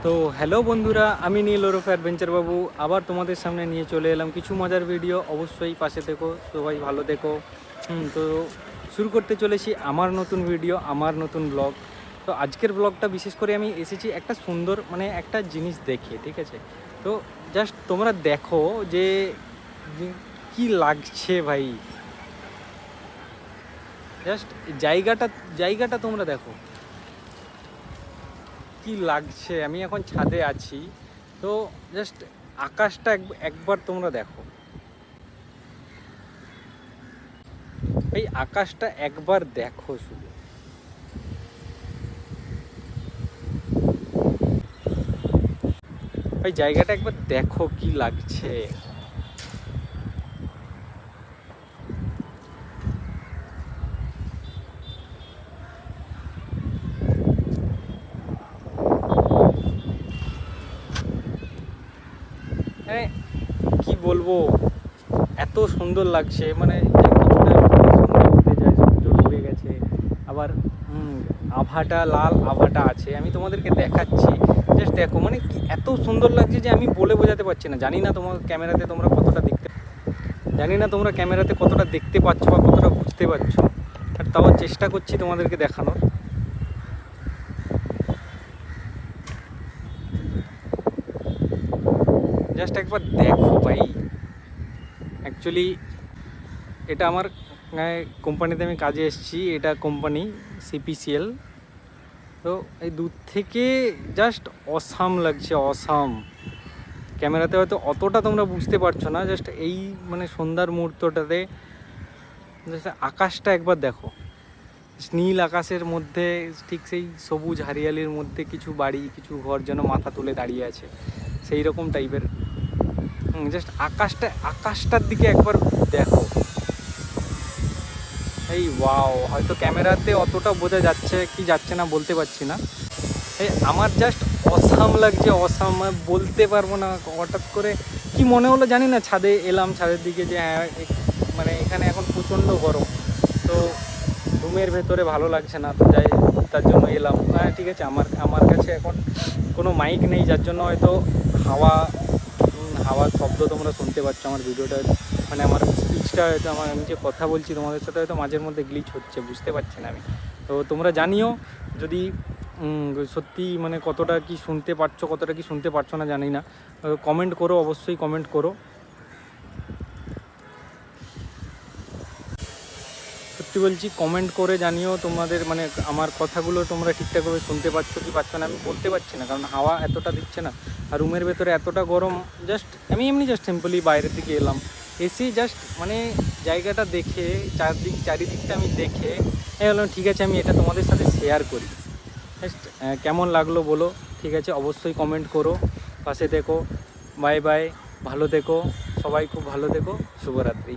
তো হ্যালো বন্ধুরা, আমি নীল ওরফ অ্যাডভেঞ্চার বাবু আবার তোমাদের সামনে নিয়ে চলে এলাম কিছু মজার ভিডিও। অবশ্যই পাশে থেকো, সবাই ভালো থেকো। তো শুরু করতে চলেছি আমার নতুন ভিডিও, আমার নতুন ব্লগ। তো আজকের ব্লগটা বিশেষ করে আমি এসেছি একটা সুন্দর একটা জিনিস দেখে, ঠিক আছে? তো জাস্ট তোমরা দেখো যে কি লাগছে ভাই, জাস্ট জায়গাটা তোমরা দেখো কি লাগছে। আমি এখন ছাদে আছি, তো জাস্ট আকাশটা একবার তোমরা দেখো, এই আকাশটা একবার দেখো শুধু। এই জায়গাটা একবার দেখো কি লাগছে। হ্যাঁ, কি বলবো, এত সুন্দর লাগছে, মানে কিছুটা সন্ধ্যা হতে যায়, সূর্য ডুবে গেছে, আবার আভাটা লাল আভাটা আছে। আমি তোমাদেরকে দেখাচ্ছি, জাস্ট দেখো, মানে এত সুন্দর লাগছে যে আমি বলে বোঝাতে পারছি না। জানি না তোমার ক্যামেরাতে তোমরা কতটা দেখতে পাচ্ছ বা কতটা বুঝতে পারছো, আর তাও চেষ্টা করছি তোমাদেরকে দেখানোর। জাস্ট একবার দেখো ভাই। অ্যাকচুয়ালি এটা আমার কোম্পানিতে আমি কাজে এসেছি, এটা কোম্পানি সিপিসিএল। তো এই দূর থেকে জাস্ট অসাম লাগছে, অসাম। ক্যামেরাতে হয়তো অতটা তোমরা বুঝতে পারছো না, জাস্ট এই মানে সন্ধ্যার মুহূর্তটাতে জাস্ট আকাশটা একবার দেখো। নীল আকাশের মধ্যে ঠিক সেই সবুজ হারিয়ালির মধ্যে কিছু বাড়ি, কিছু ঘর যেন মাথা তুলে দাঁড়িয়ে আছে, সেই রকম টাইপের। জাস্ট আকাশটার দিকে একবার দেখো। এই ওয়াও, হয়তো ক্যামেরাতে অতটা বোঝা যাচ্ছে কি যাচ্ছে না বলতে পারছি না। এই আমার জাস্ট অসাম লাগছে, অসাম, বলতে পারবো না। হঠাৎ করে কি মনে হলো জানি না, ছাদে এলাম, ছাদের দিকে যে হ্যাঁ মানে এখানে এখন প্রচণ্ড গরম, তো রুমের ভেতরে ভালো লাগছে না, তো যাই তার জন্য এলাম। হ্যাঁ ঠিক আছে, আমার কাছে এখন কোনো মাইক নেই, যার জন্য হয়তো হাওয়ার শব্দ তোমরা শুনতে পাচ্ছ। আমার ভিডিওটা মানে আমার স্পিচটা হয়তো, আমি যে কথা বলছি তোমাদের সাথে হয়তো মাঝের মধ্যে গ্লিচ হচ্ছে, বুঝতে পারছি না আমি। তো তোমরা জানিও যদি সত্যি মানে কতটা কি শুনতে পারছো, কতটা কি শুনতে পারছো না জানি না। কমেন্ট করো, অবশ্যই কমেন্ট করো। সত্যি বলছি, কমেন্ট করে জানিও তোমাদের মানে আমার কথাগুলো তোমরা ঠিকঠাকভাবে শুনতে পাচ্ছ কি পাচ্ছ না। আমি বলতে পারছি না, কারণ হাওয়া এতটা দিচ্ছে না, আর রুমের ভেতরে এতটা গরম। জাস্ট আমি এমনি জাস্ট সিম্পলি বাইরের দিকে এলাম, এসে জাস্ট মানে জায়গাটা দেখে, চারিদিকটা আমি দেখে বললাম ঠিক আছে আমি এটা তোমাদের সাথে শেয়ার করি। জাস্ট কেমন লাগলো বলো, ঠিক আছে? অবশ্যই কমেন্ট করো, পাশে থেকো। বাই বাই, ভালো থেকো, সবাই খুব ভালো থেকো, শুভরাত্রি।